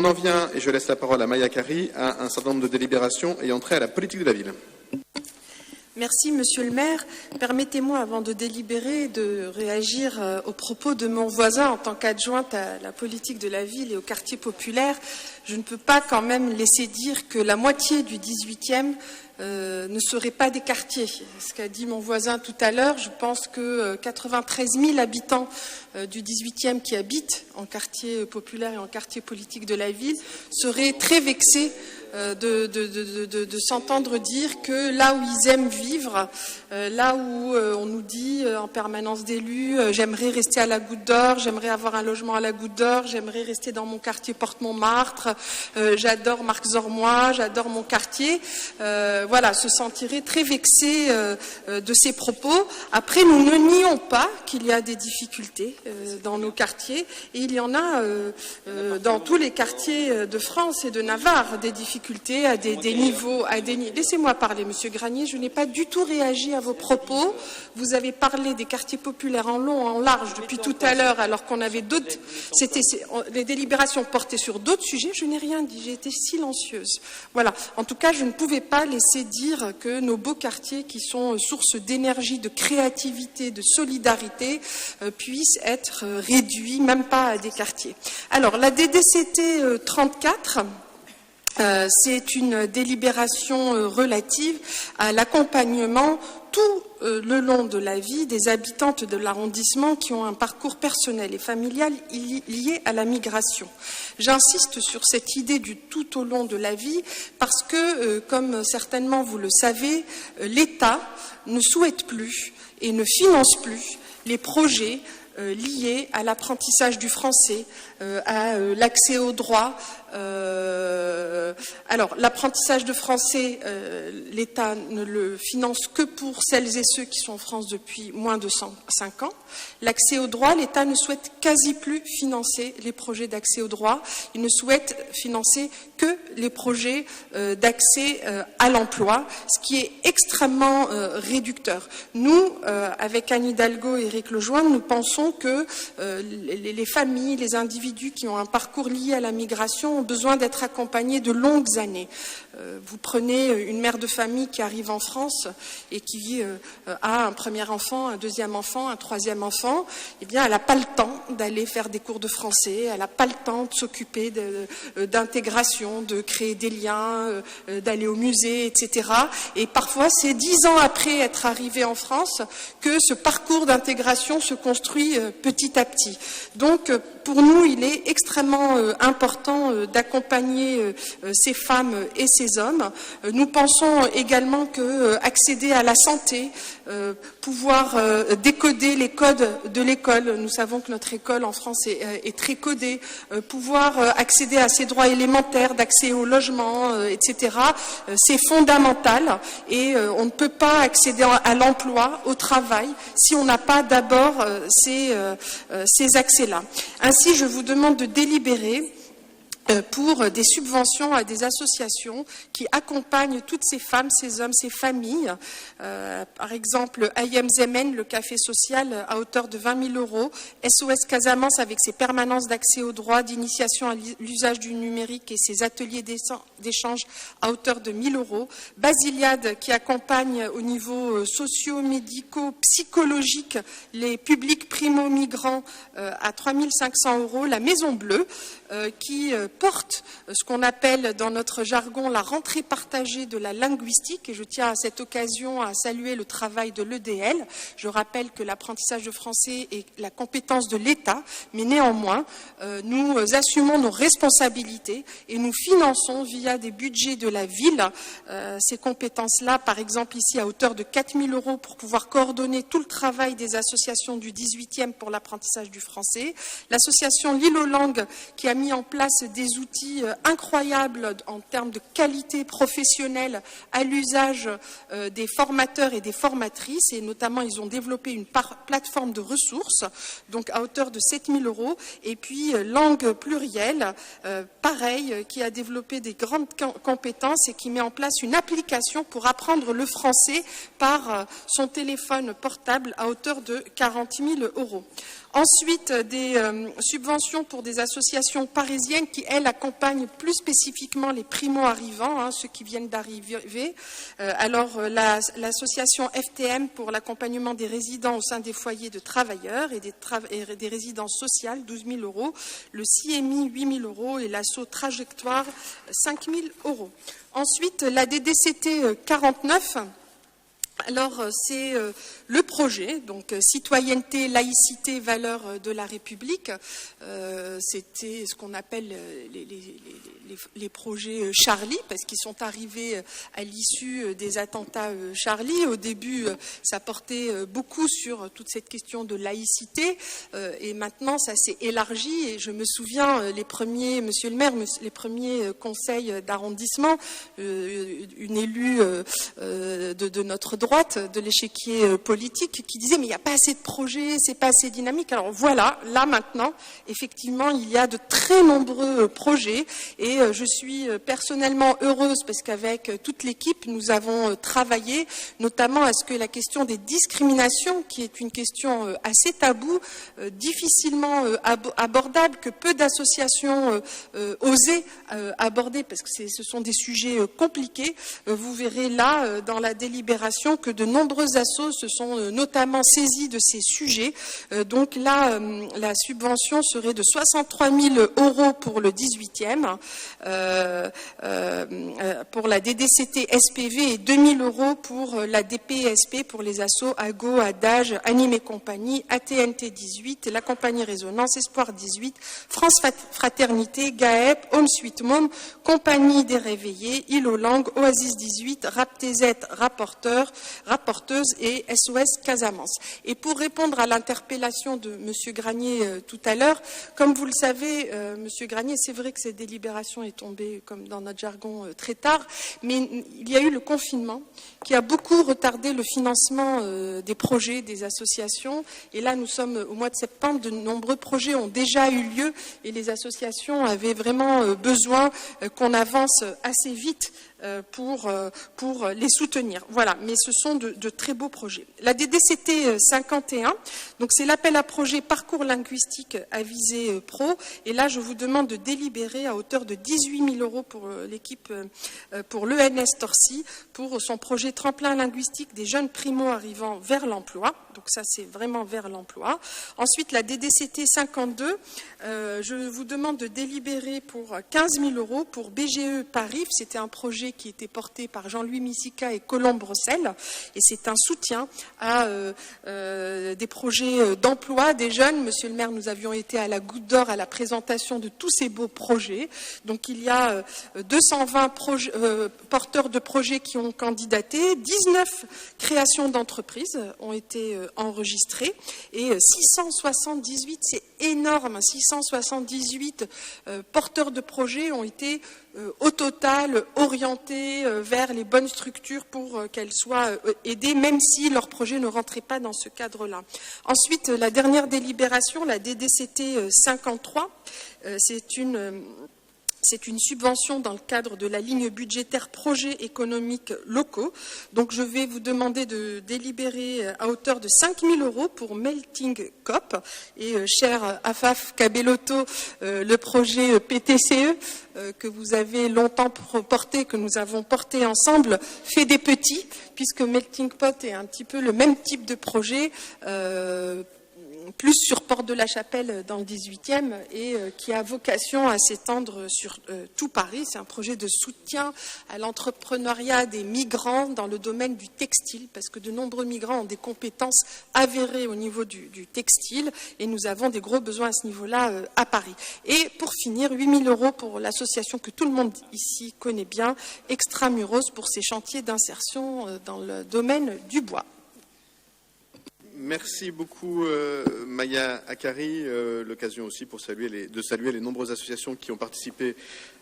On en vient, et je laisse la parole à Maya Kari, à un certain nombre de délibérations ayant trait à la politique de la ville. Merci, Monsieur le maire. Permettez-moi, avant de délibérer, de réagir aux propos de mon voisin en tant qu'adjointe à la politique de la ville et au quartier populaire. Je ne peux pas quand même laisser dire que la moitié du 18e ne serait pas des quartiers. Ce qu'a dit mon voisin tout à l'heure, je pense que 93 000 habitants du 18e qui habitent en quartier populaire et en quartier politique de la ville seraient très vexés de s'entendre dire que là où ils aiment vivre, là où on nous dit en permanence d'élus, j'aimerais rester à la Goutte d'Or, j'aimerais avoir un logement à la Goutte d'Or, j'aimerais rester dans mon quartier Porte-Montmartre, j'adore Marc-Zormois, j'adore mon quartier, voilà, se sentirait très vexé de ces propos. Après, nous ne nions pas qu'il y a des difficultés dans nos quartiers, et il y en a dans tous les quartiers de France et de Navarre, des difficultés à des niveaux, Laissez-moi parler, Monsieur Granier, je n'ai pas du tout réagi à vos propos. Vous avez parlé des quartiers populaires en long, en large depuis tout à l'heure, alors qu'on avait d'autres, les délibérations portaient sur d'autres sujets. Je n'ai rien dit, j'ai été silencieuse. Voilà. En tout cas, je ne pouvais pas laisser dire que nos beaux quartiers, qui sont source d'énergie, de créativité, de solidarité, puissent être réduits, même pas à des quartiers. Alors, la DDCT 34, c'est une délibération relative à l'accompagnement tout le long de la vie des habitantes de l'arrondissement qui ont un parcours personnel et familial lié à la migration. J'insiste sur cette idée du tout au long de la vie parce que, comme certainement vous le savez, l'État ne souhaite plus et ne finance plus les projets liés à l'apprentissage du français, à l'accès au droit. Alors, l'apprentissage de français, l'État ne le finance que pour celles et ceux qui sont en France depuis moins de 5 ans. L'accès au droit, l'État ne souhaite quasi plus financer les projets d'accès au droit. Il ne souhaite financer que les projets d'accès à l'emploi, ce qui est extrêmement réducteur. Nous, avec Anne Hidalgo et Éric Lejoindre, nous pensons que les familles, les individus qui ont un parcours lié à la migration ont besoin d'être accompagnés de longues années. Vous prenez une mère de famille qui arrive en France et qui a un premier enfant, un deuxième enfant, un troisième enfant, eh bien, elle n'a pas le temps d'aller faire des cours de français, elle n'a pas le temps de s'occuper d'intégration, de créer des liens, d'aller au musée, etc. Et parfois, c'est 10 ans après être arrivé en France que ce parcours d'intégration se construit petit à petit. Donc, pour nous, il est extrêmement important d'accompagner ces femmes et ces hommes. Nous pensons également que accéder à la santé, pouvoir décoder les codes de l'école, nous savons que notre école en France est très codée, pouvoir accéder à ces droits élémentaires d'accès au logement, etc., c'est fondamental et on ne peut pas accéder à l'emploi, au travail, si on n'a pas d'abord ces accès-là. Ainsi, je vous demande de délibérer pour des subventions à des associations qui accompagnent toutes ces femmes, ces hommes, ces familles. Par exemple, Ayem Zemen, le café social, à hauteur de 20 000 €. SOS Casamance, avec ses permanences d'accès aux droits, d'initiation à l'usage du numérique et ses ateliers d'échange à hauteur de 1 000 €. Basiliade, qui accompagne au niveau socio-médico, psychologique, les publics primo-migrants à 3 500 €. La Maison Bleue, qui porte ce qu'on appelle dans notre jargon la rentrée partagée de la linguistique, et je tiens à cette occasion à saluer le travail de l'EDL. Je rappelle que l'apprentissage de français est la compétence de l'État, mais néanmoins, nous assumons nos responsabilités et nous finançons via des budgets de la ville ces compétences-là, par exemple ici à hauteur de 4 000 € pour pouvoir coordonner tout le travail des associations du 18e pour l'apprentissage du français. L'association L'Île aux Langues qui a mis en place des outils incroyables en termes de qualité professionnelle à l'usage des formateurs et des formatrices, et notamment ils ont développé une plateforme de ressources, donc à hauteur de 7 000 €, et puis Langue Plurielle, pareil, qui a développé des grandes compétences et qui met en place une application pour apprendre le français par son téléphone portable à hauteur de 40 000 €. Ensuite, des subventions pour des associations parisiennes qui, elles, accompagnent plus spécifiquement les primo-arrivants, ceux qui viennent d'arriver. Alors, l'association FTM pour l'accompagnement des résidents au sein des foyers de travailleurs et des résidences sociales, 12 000 €. Le CIEMI, 8 000 € et l'asso Trajectoire, 5 000 €. Ensuite, la DDCT 49. Alors, c'est le projet, donc citoyenneté, laïcité, valeurs de la République. C'était ce qu'on appelle les projets Charlie, parce qu'ils sont arrivés à l'issue des attentats Charlie. Au début, ça portait beaucoup sur toute cette question de laïcité, et maintenant, ça s'est élargi. Et je me souviens, les premiers, monsieur le maire, les premiers conseils d'arrondissement, une élue de notre droite, de l'échiquier politique, qui disait mais il n'y a pas assez de projets, c'est pas assez dynamique. Alors voilà, là maintenant, effectivement, il y a de très nombreux projets et je suis personnellement heureuse parce qu'avec toute l'équipe, nous avons travaillé notamment à ce que la question des discriminations, qui est une question assez taboue, difficilement abordable, que peu d'associations osaient aborder parce que ce sont des sujets compliqués. Vous verrez là, dans la délibération, que de nombreux assos se sont notamment saisis de ces sujets. Donc là, la subvention serait de 63 000 € pour le 18e, pour la DDCT SPV et 2 000 € pour la DPSP pour les assos AGO, ADAGE, Anime et compagnie, ATNT 18, la compagnie Résonance, Espoir 18, France Fraternité, GAEP, Home Sweet Mom, Compagnie des Réveillés, Île aux Langues, Oasis 18, RapTZ, rapporteuse et SOS Casamance. Et pour répondre à l'interpellation de M. Granier tout à l'heure, comme vous le savez, M. Granier, c'est vrai que cette délibération est tombée, comme dans notre jargon, très tard, mais il y a eu le confinement qui a beaucoup retardé le financement des projets, des associations. Et là, nous sommes au mois de septembre, de nombreux projets ont déjà eu lieu et les associations avaient vraiment besoin qu'on avance assez vite pour les soutenir. Voilà, mais ce sont de très beaux projets. La DDCT 51, donc c'est l'appel à projet parcours linguistique à visée pro, et là je vous demande de délibérer à hauteur de 18 000 € pour l'équipe, pour l'ENS Torcy, pour son projet tremplin linguistique des jeunes primo-arrivants vers l'emploi. Donc ça, c'est vraiment vers l'emploi. Ensuite, la DDCT 52, je vous demande de délibérer pour 15 000 € pour BGE Paris. C'était un projet qui était porté par Jean-Louis Misica et Colombe Rossel. Et c'est un soutien à des projets d'emploi des jeunes. Monsieur le maire, nous avions été à la Goutte d'Or à la présentation de tous ces beaux projets. Donc il y a 220 porteurs de projets qui ont candidaté. 19 créations d'entreprises ont été enregistrées et 678, c'est énorme, 678 porteurs de projets ont été au total orientés vers les bonnes structures pour qu'elles soient aidées, même si leur projet ne rentrait pas dans ce cadre-là. Ensuite, la dernière délibération, la DDCT 53, c'est une subvention dans le cadre de la ligne budgétaire projets économiques locaux. Donc je vais vous demander de délibérer à hauteur de 5 000 € pour Melting Cop. Et cher Afaf Cabellotto, le projet PTCE que vous avez longtemps porté, que nous avons porté ensemble, fait des petits, puisque Melting Pot est un petit peu le même type de projet, plus sur Porte de la Chapelle dans le 18e et qui a vocation à s'étendre sur tout Paris. C'est un projet de soutien à l'entrepreneuriat des migrants dans le domaine du textile, parce que de nombreux migrants ont des compétences avérées au niveau du textile et nous avons des gros besoins à ce niveau-là à Paris. Et pour finir, 8 000 € pour l'association que tout le monde ici connaît bien, Extramuros, pour ses chantiers d'insertion dans le domaine du bois. Merci beaucoup Maya Akari. L'occasion aussi pour de saluer les nombreuses associations qui ont participé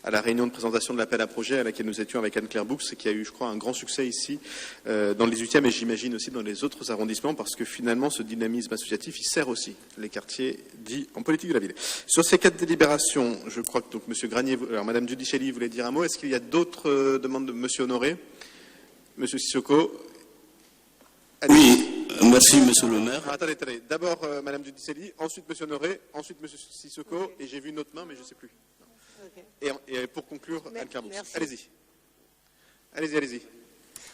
à la réunion de présentation de l'appel à projet à laquelle nous étions avec Anne-Claire Boux et qui a eu, je crois, un grand succès ici dans le 18e et j'imagine aussi dans les autres arrondissements parce que finalement ce dynamisme associatif il sert aussi les quartiers dits en politique de la ville. Sur ces 4 délibérations, je crois que donc Monsieur Granier, alors Madame Giudicelli voulait dire un mot. Est-ce qu'il y a d'autres demandes de Monsieur Honoré, Monsieur Sissoko? Oui. Merci, monsieur le maire. Attendez. D'abord, Madame Giudicelli, ensuite Monsieur Honoré, ensuite Monsieur Sissoko, et j'ai vu une autre main, mais je ne sais plus. Et pour conclure, Anne-Claire Boux. Allez-y.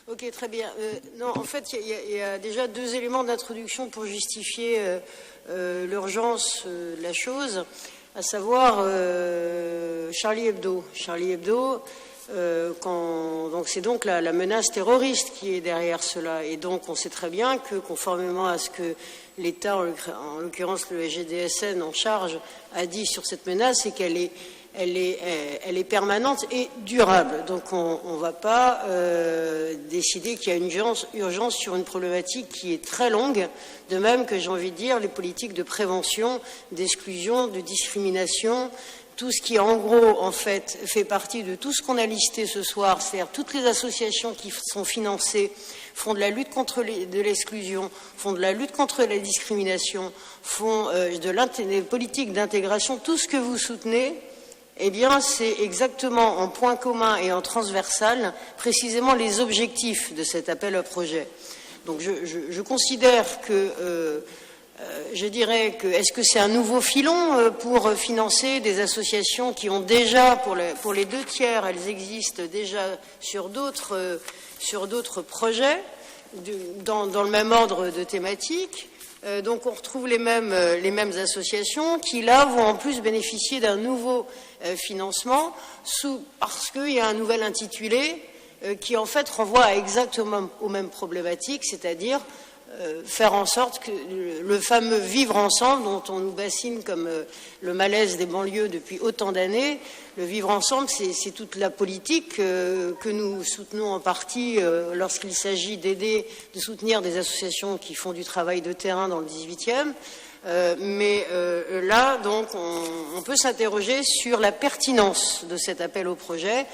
Ok, très bien. Non, en fait, il y a déjà deux éléments d'introduction pour justifier l'urgence de la chose, à savoir Charlie Hebdo. Charlie Hebdo, donc c'est donc la menace terroriste qui est derrière cela. Et donc, on sait très bien que, conformément à ce que l'État, en l'occurrence le SGDSN en charge, a dit sur cette menace, c'est qu'elle est permanente et durable. Donc on ne va pas décider qu'il y a une urgence sur une problématique qui est très longue, de même que j'ai envie de dire les politiques de prévention, d'exclusion, de discrimination, tout ce qui en gros en fait fait partie de tout ce qu'on a listé ce soir, c'est-à-dire toutes les associations qui sont financées font de la lutte contre l'exclusion, font de la lutte contre la discrimination, font des politiques d'intégration, tout ce que vous soutenez. Eh bien, c'est exactement en point commun et en transversal, précisément les objectifs de cet appel à projet. Donc, je considère que, je dirais que, est-ce que c'est un nouveau filon pour financer des associations qui ont déjà, pour les 2/3, elles existent déjà sur d'autres projets, dans le même ordre de thématique. Donc on retrouve les mêmes associations qui, là, vont en plus bénéficier d'un nouveau financement parce qu'il y a un nouvel intitulé qui, en fait, renvoie exactement aux mêmes problématiques, c'est-à-dire faire en sorte que le fameux vivre ensemble dont on nous bassine comme le malaise des banlieues depuis autant d'années, le vivre ensemble, c'est toute la politique que nous soutenons en partie lorsqu'il s'agit de soutenir des associations qui font du travail de terrain dans le 18e. Mais là, donc, on peut s'interroger sur la pertinence de cet appel au projet,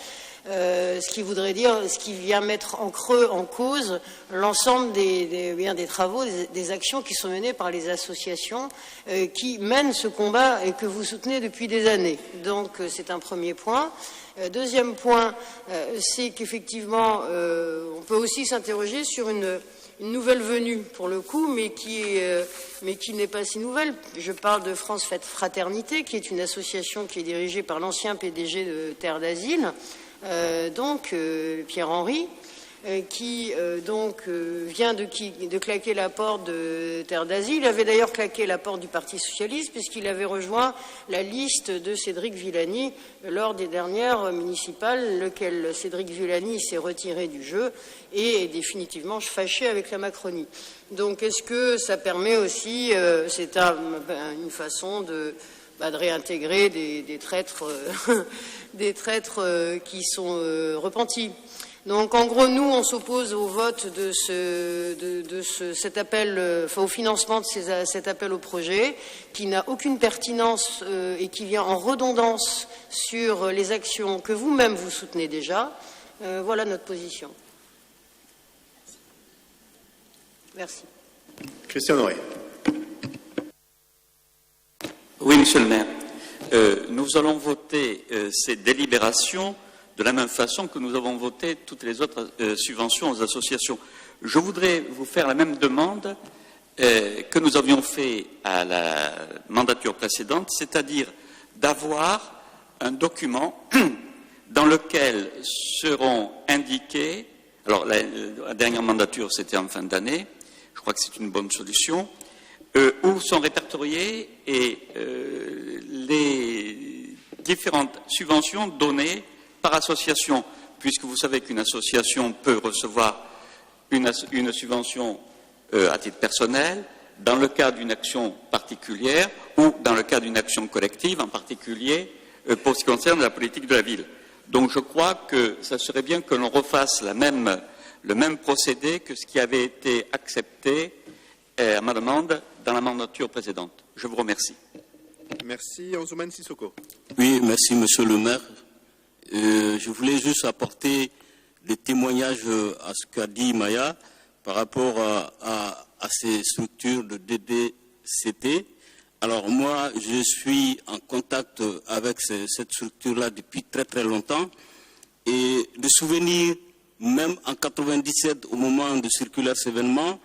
ce qui voudrait dire, ce qui vient mettre en creux, en cause, l'ensemble des travaux, des actions qui sont menées par les associations qui mènent ce combat et que vous soutenez depuis des années. Donc, c'est un premier point. Deuxième point, c'est qu'effectivement, on peut aussi s'interroger sur une nouvelle venue, pour le coup, mais qui n'est pas si nouvelle. Je parle de France Fraternité, qui est une association qui est dirigée par l'ancien PDG de Terre d'Asile, Pierre-Henri, qui vient de claquer la porte de Terre d'Asile. Il avait d'ailleurs claqué la porte du Parti socialiste puisqu'il avait rejoint la liste de Cédric Villani lors des dernières municipales, lequel Cédric Villani s'est retiré du jeu et est définitivement fâché avec la Macronie. Donc est-ce que ça permet aussi, c'est une façon de réintégrer des traîtres, qui sont repentis. Donc, en gros, nous, on s'oppose au vote de cet appel, au financement de cet appel au projet, qui n'a aucune pertinence et qui vient en redondance sur les actions que vous-même vous soutenez déjà. Voilà notre position. Merci. Christian Honoré. Oui, monsieur le maire. Nous allons voter ces délibérations de la même façon que nous avons voté toutes les autres subventions aux associations. Je voudrais vous faire la même demande que nous avions fait à la mandature précédente, c'est-à-dire d'avoir un document dans lequel seront indiqués, alors la dernière mandature c'était en fin d'année, je crois que c'est une bonne solution, où sont répertoriées les différentes subventions données par association, puisque vous savez qu'une association peut recevoir une subvention à titre personnel, dans le cas d'une action particulière ou dans le cas d'une action collective, en particulier pour ce qui concerne la politique de la ville. Donc je crois que ça serait bien que l'on refasse le même procédé que ce qui avait été accepté à ma demande dans la mandature précédente. Je vous remercie. Merci. Anzouman Sissoko. Oui, merci, monsieur le maire. Je voulais juste apporter des témoignages à ce qu'a dit Maya par rapport à ces structures de DDCT. Alors moi, je suis en contact avec cette structure-là depuis très très longtemps et de souvenirs, même en 97, au moment de circulaire événement,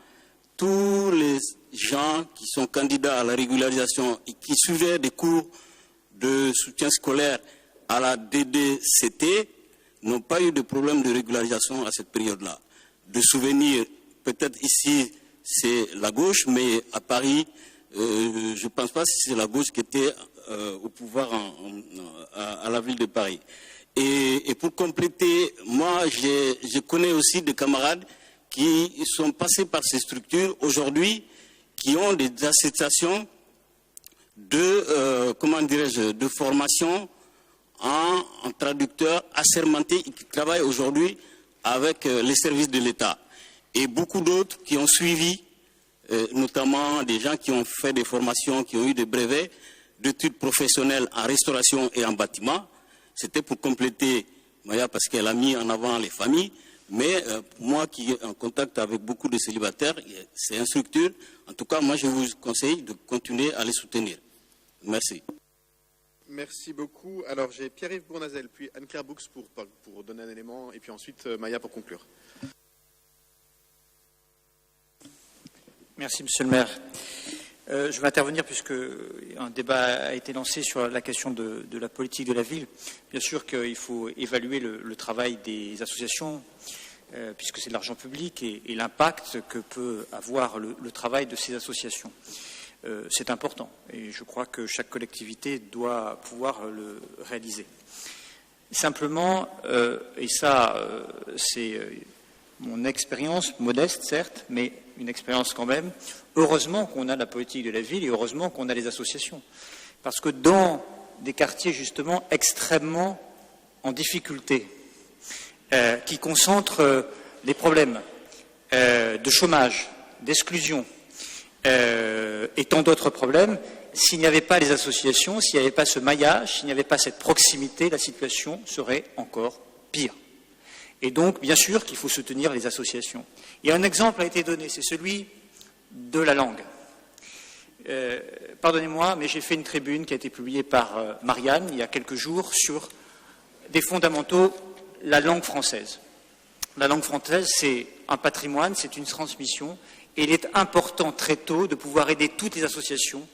tous les gens qui sont candidats à la régularisation et qui suivaient des cours de soutien scolaire à la DDCT n'ont pas eu de problème de régularisation à cette période-là. De souvenir, peut-être ici c'est la gauche, mais à Paris, je ne pense pas si c'est la gauche qui était au pouvoir à la ville de Paris. Et pour compléter, moi je connais aussi des camarades qui sont passés par ces structures aujourd'hui, qui ont des associations de formation en traducteur assermenté et qui travaillent aujourd'hui avec les services de l'État. Et beaucoup d'autres qui ont suivi, notamment des gens qui ont fait des formations, qui ont eu des brevets d'études professionnelles en restauration et en bâtiment. C'était pour compléter Maya parce qu'elle a mis en avant les familles. Mais moi qui est en contact avec beaucoup de célibataires, c'est une structure. En tout cas, moi je vous conseille de continuer à les soutenir. Merci. Merci beaucoup. Alors j'ai Pierre-Yves Bournazel, puis Anne-Claire Boux pour donner un élément, et puis ensuite Maya pour conclure. Merci, Monsieur le maire. Je vais intervenir puisque un débat a été lancé sur la question de la politique de la ville. Bien sûr qu'il faut évaluer le travail des associations, puisque c'est de l'argent public, et l'impact que peut avoir le travail de ces associations. C'est important, et je crois que chaque collectivité doit pouvoir le réaliser. Simplement, et ça, c'est mon expérience, modeste certes, mais une expérience quand même, heureusement qu'on a la politique de la ville et heureusement qu'on a les associations. Parce que dans des quartiers justement extrêmement en difficulté, qui concentrent les problèmes de chômage, d'exclusion et tant d'autres problèmes, s'il n'y avait pas les associations, s'il n'y avait pas ce maillage, s'il n'y avait pas cette proximité, la situation serait encore pire. Et donc, bien sûr qu'il faut soutenir les associations. Et un exemple a été donné, c'est celui de la langue. Pardonnez-moi, mais j'ai fait une tribune qui a été publiée par Marianne il y a quelques jours sur des fondamentaux, la langue française. La langue française, c'est un patrimoine, c'est une transmission, et il est important très tôt de pouvoir aider toutes les associations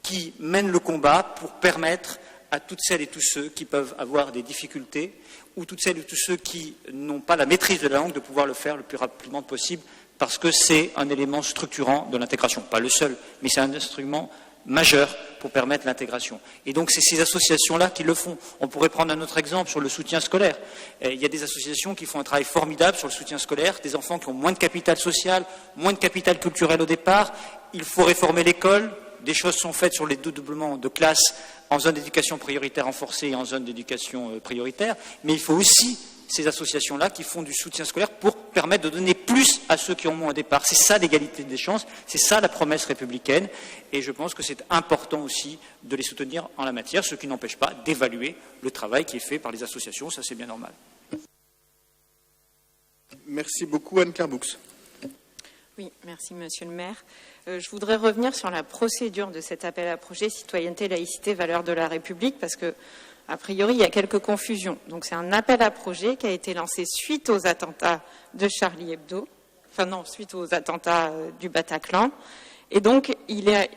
qui mènent le combat pour permettre à toutes celles et tous ceux qui peuvent avoir des difficultés ou toutes celles et tous ceux qui n'ont pas la maîtrise de la langue de pouvoir le faire le plus rapidement possible parce que c'est un élément structurant de l'intégration. Pas le seul, mais c'est un instrument majeur pour permettre l'intégration. Et donc c'est ces associations-là qui le font. On pourrait prendre un autre exemple sur le soutien scolaire. Il y a des associations qui font un travail formidable sur le soutien scolaire, des enfants qui ont moins de capital social, moins de capital culturel au départ. Il faut réformer l'école. Des choses sont faites sur les doublements de classes en zone d'éducation prioritaire renforcée et en zone d'éducation prioritaire, mais il faut aussi ces associations-là qui font du soutien scolaire pour permettre de donner plus à ceux qui ont moins au départ. C'est ça l'égalité des chances, c'est ça la promesse républicaine, et je pense que c'est important aussi de les soutenir en la matière, ce qui n'empêche pas d'évaluer le travail qui est fait par les associations, ça c'est bien normal. Merci beaucoup, Anne-Claire Boux. Oui, merci Monsieur le maire. Je voudrais revenir sur la procédure de cet appel à projet citoyenneté, laïcité, valeurs de la République, parce que, a priori, il y a quelques confusions. Donc, c'est un appel à projet qui a été lancé suite aux attentats de Charlie Hebdo, enfin non, suite aux attentats du Bataclan. Et donc, il est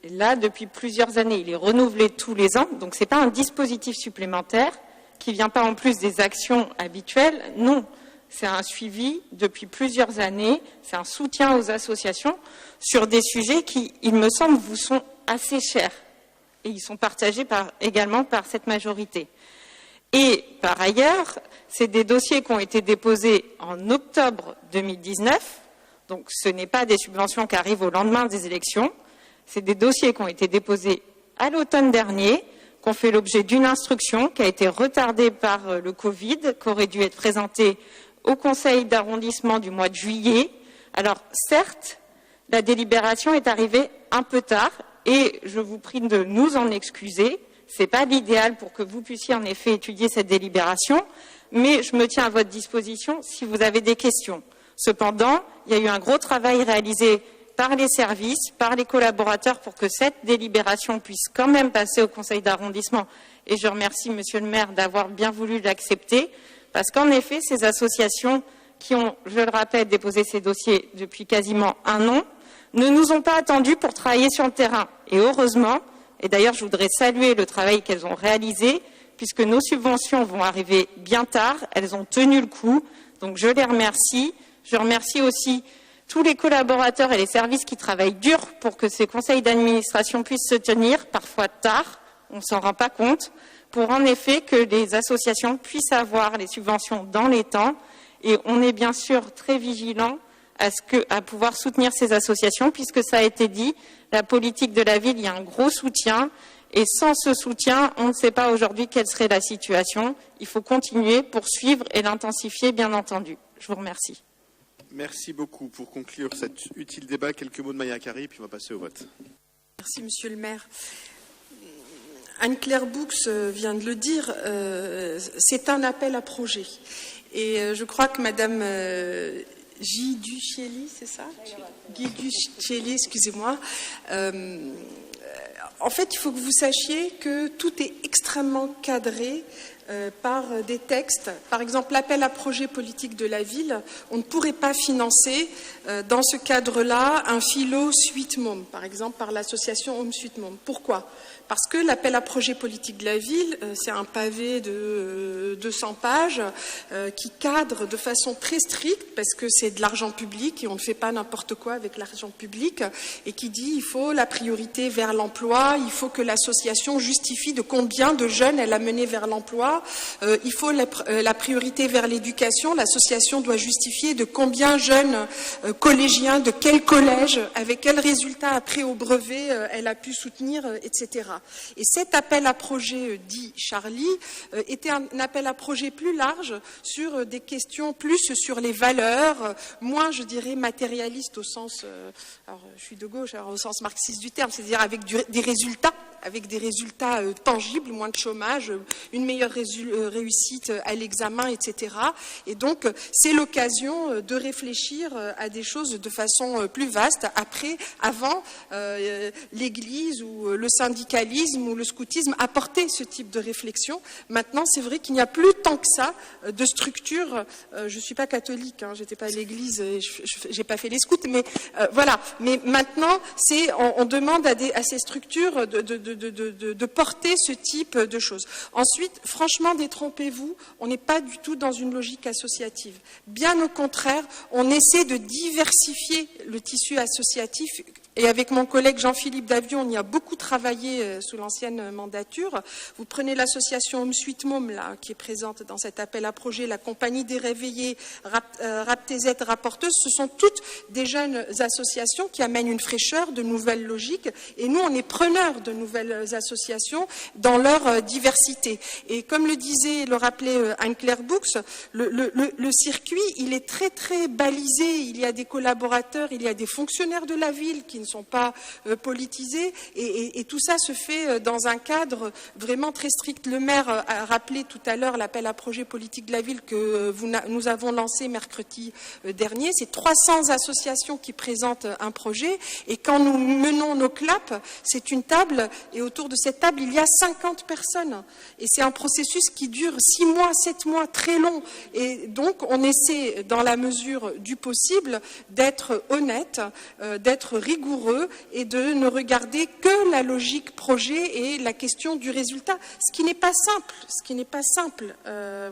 là depuis plusieurs années. Il est renouvelé tous les ans. Donc, c'est pas un dispositif supplémentaire qui vient pas en plus des actions habituelles. Non. C'est un suivi depuis plusieurs années, c'est un soutien aux associations sur des sujets qui, il me semble, vous sont assez chers. Et ils sont partagés également par cette majorité. Et par ailleurs, c'est des dossiers qui ont été déposés en octobre 2019. Donc ce n'est pas des subventions qui arrivent au lendemain des élections. C'est des dossiers qui ont été déposés à l'automne dernier, qui ont fait l'objet d'une instruction qui a été retardée par le Covid, qui aurait dû être présentée au conseil d'arrondissement du mois de juillet. Alors, certes, la délibération est arrivée un peu tard et je vous prie de nous en excuser. Ce n'est pas l'idéal pour que vous puissiez en effet étudier cette délibération, mais je me tiens à votre disposition si vous avez des questions. Cependant, il y a eu un gros travail réalisé par les services, par les collaborateurs pour que cette délibération puisse quand même passer au conseil d'arrondissement. Et je remercie Monsieur le maire d'avoir bien voulu l'accepter. Parce qu'en effet, ces associations qui ont, je le rappelle, déposé ces dossiers depuis quasiment 1 an, ne nous ont pas attendus pour travailler sur le terrain. Et heureusement, et d'ailleurs je voudrais saluer le travail qu'elles ont réalisé, puisque nos subventions vont arriver bien tard, elles ont tenu le coup, donc je les remercie. Je remercie aussi tous les collaborateurs et les services qui travaillent dur pour que ces conseils d'administration puissent se tenir, parfois tard, on ne s'en rend pas compte, pour en effet que les associations puissent avoir les subventions dans les temps. Et on est bien sûr très vigilant à pouvoir soutenir ces associations, puisque ça a été dit, la politique de la ville, il y a un gros soutien. Et sans ce soutien, on ne sait pas aujourd'hui quelle serait la situation. Il faut continuer, poursuivre et l'intensifier, bien entendu. Je vous remercie. Merci beaucoup. Pour conclure cet utile débat, quelques mots de Maya Akari, puis on va passer au vote. Merci, Monsieur le maire. Anne-Claire Boux vient de le dire, c'est un appel à projet. Et je crois que Madame Guiduchelli, c'est ça ? Guiduchelli, excusez-moi. En fait, il faut que vous sachiez que tout est extrêmement cadré par des textes. Par exemple, l'appel à projet politique de la ville, on ne pourrait pas financer dans ce cadre-là un philo Suite Môme, par exemple par l'association Home Suite Môme. Pourquoi ? Parce que l'appel à projet politique de la ville, c'est un pavé de 200 pages qui cadre de façon très stricte, parce que c'est de l'argent public et on ne fait pas n'importe quoi avec l'argent public, et qui dit il faut la priorité vers l'emploi, il faut que l'association justifie de combien de jeunes elle a mené vers l'emploi, il faut la priorité vers l'éducation, l'association doit justifier de combien jeunes collégiens, de quel collège, avec quel résultat après au brevet elle a pu soutenir, etc. Et cet appel à projet, dit Charlie, était un appel à projet plus large sur des questions plus sur les valeurs, moins, je dirais, matérialistes au sens, alors je suis de gauche, alors au sens marxiste du terme, c'est-à-dire avec des résultats tangibles, moins de chômage, une meilleure réussite à l'examen, etc. Et donc, c'est l'occasion de réfléchir à des choses de façon plus vaste. Avant, l'Église ou le syndicalisme ou le scoutisme apportaient ce type de réflexion. Maintenant, c'est vrai qu'il n'y a plus tant que ça de structures. Je ne suis pas catholique, hein, j'étais pas à l'Église, j'ai pas fait les scouts, mais voilà. Mais maintenant, on demande à ces structures de porter ce type de choses. Ensuite, franchement, détrompez-vous, on n'est pas du tout dans une logique associative. Bien au contraire, on essaie de diversifier le tissu associatif. Et avec mon collègue Jean-Philippe Davion, on y a beaucoup travaillé sous l'ancienne mandature. Vous prenez l'association Home Suite Môme, là, qui est présente dans cet appel à projet, la Compagnie des Réveillés, RAPTZ, Rapporteuse, ce sont toutes des jeunes associations qui amènent une fraîcheur, de nouvelles logiques. Et nous, on est preneurs de nouvelles associations dans leur diversité. Et comme le disait, le rappelait Anne-Claire Boux, le circuit, il est très, très balisé. Il y a des collaborateurs, il y a des fonctionnaires de la ville qui ne sont pas politisés, et tout ça se fait dans un cadre vraiment très strict. Le maire a rappelé tout à l'heure l'appel à projet politique de la ville que nous avons lancé mercredi dernier. C'est 300 associations qui présentent un projet, et quand nous menons nos claps, c'est une table, et autour de cette table, il y a 50 personnes. Et c'est un processus qui dure 6 mois, 7 mois, très long. Et donc, on essaie, dans la mesure du possible, d'être honnête, d'être rigoureux, et de ne regarder que la logique projet et la question du résultat, ce qui n'est pas simple.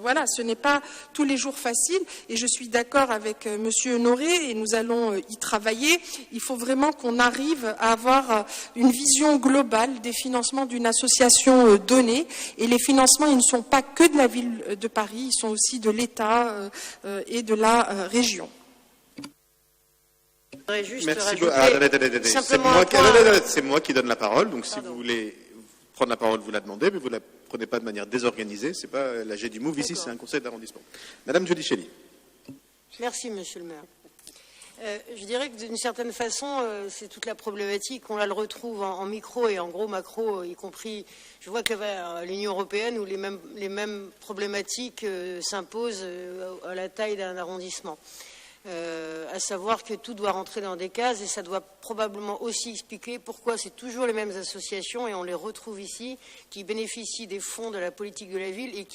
Voilà, ce n'est pas tous les jours facile, et je suis d'accord avec Monsieur Honoré, et nous allons y travailler. Il faut vraiment qu'on arrive à avoir une vision globale des financements d'une association donnée, et les financements, ils ne sont pas que de la ville de Paris, ils sont aussi de l'État et de la région. Merci beaucoup. C'est moi qui donne la parole, donc si vous voulez prendre la parole, vous la demandez, mais vous ne la prenez pas de manière désorganisée. Ce n'est pas l'AG du MOVE ici, c'est un conseil d'arrondissement. Madame Giudicelli. Merci, monsieur le maire. Je dirais que d'une certaine façon, c'est toute la problématique. On la retrouve en micro et en gros macro, y compris. Je vois qu'à l'Union européenne, où les mêmes problématiques s'imposent à la taille d'un arrondissement. à savoir que tout doit rentrer dans des cases et ça doit probablement aussi expliquer pourquoi c'est toujours les mêmes associations, et on les retrouve ici, qui bénéficient des fonds de la politique de la ville et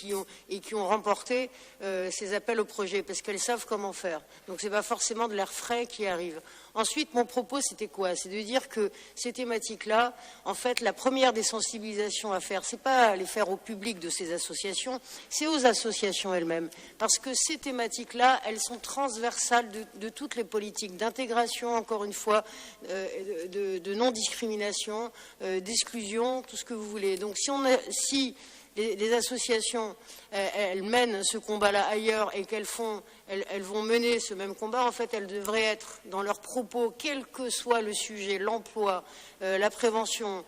qui ont remporté ces appels au projet, parce qu'elles savent comment faire. Donc ce n'est pas forcément de l'air frais qui arrive. Ensuite, mon propos, c'était quoi? C'est de dire que ces thématiques-là, en fait, la première des sensibilisations à faire, c'est pas les faire au public de ces associations, c'est aux associations elles-mêmes. Parce que ces thématiques-là, elles sont transversales de toutes les politiques d'intégration, encore une fois, de non-discrimination, d'exclusion, tout ce que vous voulez. Donc, si les associations, elles mènent ce combat-là ailleurs et qu'elles vont mener ce même combat, en fait, elles devraient être dans leurs propos, quel que soit le sujet, l'emploi, la prévention,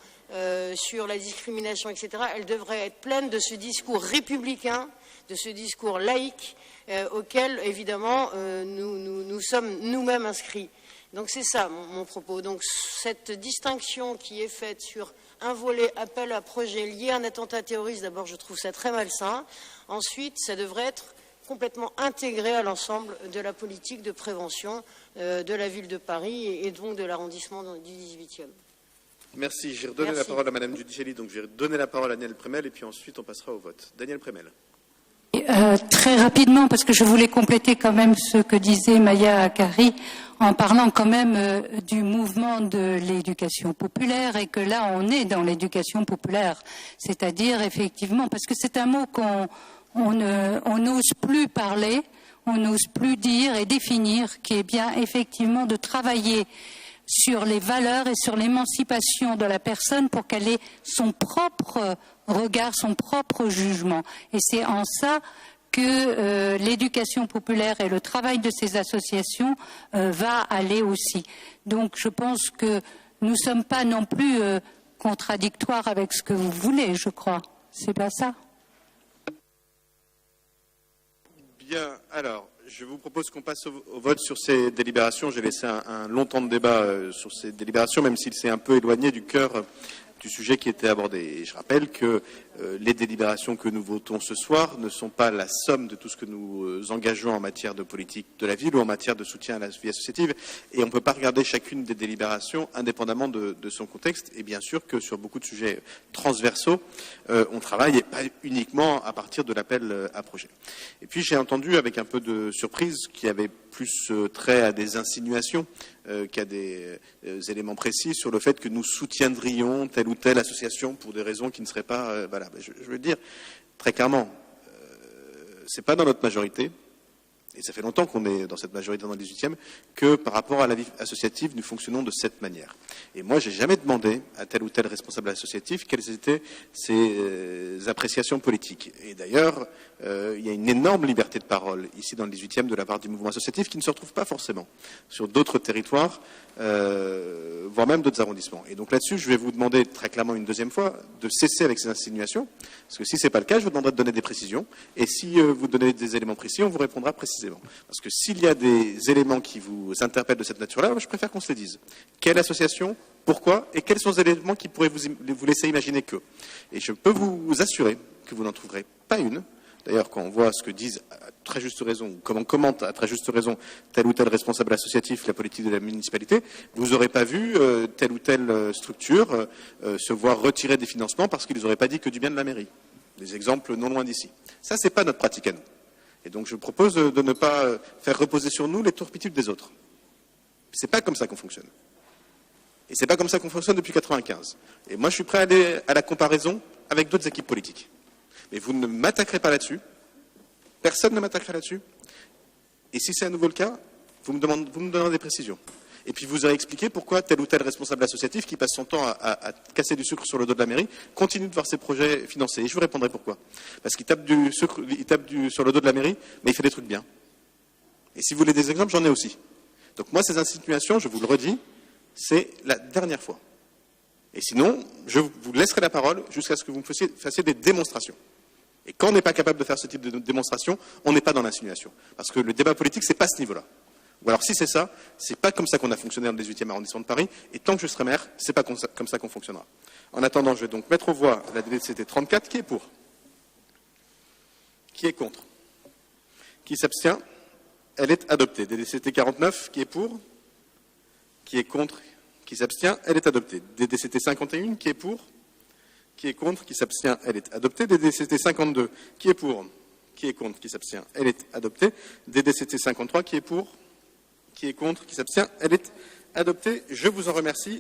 sur la discrimination, etc., elles devraient être pleines de ce discours républicain, de ce discours laïque, auquel, évidemment, nous sommes nous-mêmes inscrits. Donc c'est ça mon propos. Donc cette distinction qui est faite sur un volet appel à projet lié à un attentat terroriste, d'abord je trouve ça très malsain. Ensuite, ça devrait être complètement intégré à l'ensemble de la politique de prévention de la ville de Paris et donc de l'arrondissement du 18e. Merci. J'ai redonné la parole à Madame Giudicelli, donc je vais redonner la parole à Daniel Prémel et puis ensuite on passera au vote. Daniel Prémel. Très rapidement, parce que je voulais compléter quand même ce que disait Maya Akari en parlant quand même du mouvement de l'éducation populaire, et que là on est dans l'éducation populaire, c'est-à-dire effectivement, parce que c'est un mot on n'ose plus parler, on n'ose plus dire et définir, qui est bien effectivement de travailler sur les valeurs et sur l'émancipation de la personne pour qu'elle ait son propre regard, son propre jugement. Et c'est en ça que l'éducation populaire et le travail de ces associations va aller aussi. Donc je pense que nous ne sommes pas non plus contradictoires avec ce que vous voulez, je crois. C'est pas ça? Bien, alors, je vous propose qu'on passe au vote sur ces délibérations. J'ai laissé un long temps de débat sur ces délibérations, même s'il s'est un peu éloigné du cœur du sujet qui était abordé. Et je rappelle que les délibérations que nous votons ce soir ne sont pas la somme de tout ce que nous engageons en matière de politique de la ville ou en matière de soutien à la vie associative. Et on ne peut pas regarder chacune des délibérations indépendamment de son contexte. Et bien sûr que sur beaucoup de sujets transversaux, on travaille et pas uniquement à partir de l'appel à projet. Et puis j'ai entendu avec un peu de surprise qu'il y avait plus trait à des insinuations qu'à des éléments précis sur le fait que nous soutiendrions telle ou telle association pour des raisons qui ne seraient pas valables. Je veux dire très clairement, c'est pas dans notre majorité, et ça fait longtemps qu'on est dans cette majorité dans le 18e, que par rapport à la vie associative, nous fonctionnons de cette manière. Et moi, j'ai jamais demandé à tel ou tel responsable associatif quelles étaient ses appréciations politiques. Et d'ailleurs, il y a une énorme liberté de parole ici dans le 18e de la part du mouvement associatif qui ne se retrouve pas forcément sur d'autres territoires, voire même d'autres arrondissements. Et donc là-dessus, je vais vous demander très clairement une deuxième fois de cesser avec ces insinuations, parce que si ce n'est pas le cas, je vous demanderai de donner des précisions. Et si vous donnez des éléments précis, on vous répondra précisément. Parce que s'il y a des éléments qui vous interpellent de cette nature-là, je préfère qu'on se les dise. Quelle association, pourquoi, et quels sont les éléments qui pourraient vous laisser imaginer que. Et je peux vous assurer que vous n'en trouverez pas une. D'ailleurs, quand on voit ce que disent à très juste raison, ou comment commente à très juste raison tel ou tel responsable associatif la politique de la municipalité, vous n'aurez pas vu telle ou telle structure se voir retirer des financements parce qu'ils n'auraient pas dit que du bien de la mairie. Des exemples non loin d'ici. Ça, c'est pas notre pratique à nous. Et donc, je propose de ne pas faire reposer sur nous les turpitudes des autres. C'est pas comme ça qu'on fonctionne. Et c'est pas comme ça qu'on fonctionne depuis 1995. Et moi, je suis prêt à aller à la comparaison avec d'autres équipes politiques. Mais vous ne m'attaquerez pas là-dessus. Personne ne m'attaquera là-dessus. Et si c'est à nouveau le cas, vous me donnerez des précisions. Et puis vous aurez expliqué pourquoi tel ou tel responsable associatif qui passe son temps à casser du sucre sur le dos de la mairie continue de voir ses projets financés. Et je vous répondrai pourquoi. Parce qu'il tape du sucre, sur le dos de la mairie, mais il fait des trucs bien. Et si vous voulez des exemples, j'en ai aussi. Donc moi, ces insinuations, je vous le redis, c'est la dernière fois. Et sinon, je vous laisserai la parole jusqu'à ce que vous me fassiez des démonstrations. Et quand on n'est pas capable de faire ce type de démonstration, on n'est pas dans l'insinuation. Parce que le débat politique, c'est pas à ce niveau-là. Ou alors si c'est ça, c'est pas comme ça qu'on a fonctionné dans le 18e arrondissement de Paris, et tant que je serai maire, c'est pas comme ça qu'on fonctionnera. En attendant, je vais donc mettre aux voix la DDCT 34, qui est pour? Qui est contre? Qui s'abstient? elle est adoptée. DDCT 49, qui est pour? Qui est contre? Qui s'abstient? Elle est adoptée. DDCT 51, qui est pour? Qui est contre? Qui s'abstient? Elle est adoptée. DDCT 52, qui est pour? Qui est contre? Qui s'abstient? Elle est adoptée. DDCT 53, qui est pour? Qui est contre? Qui s'abstient? Elle est adoptée. Je vous en remercie.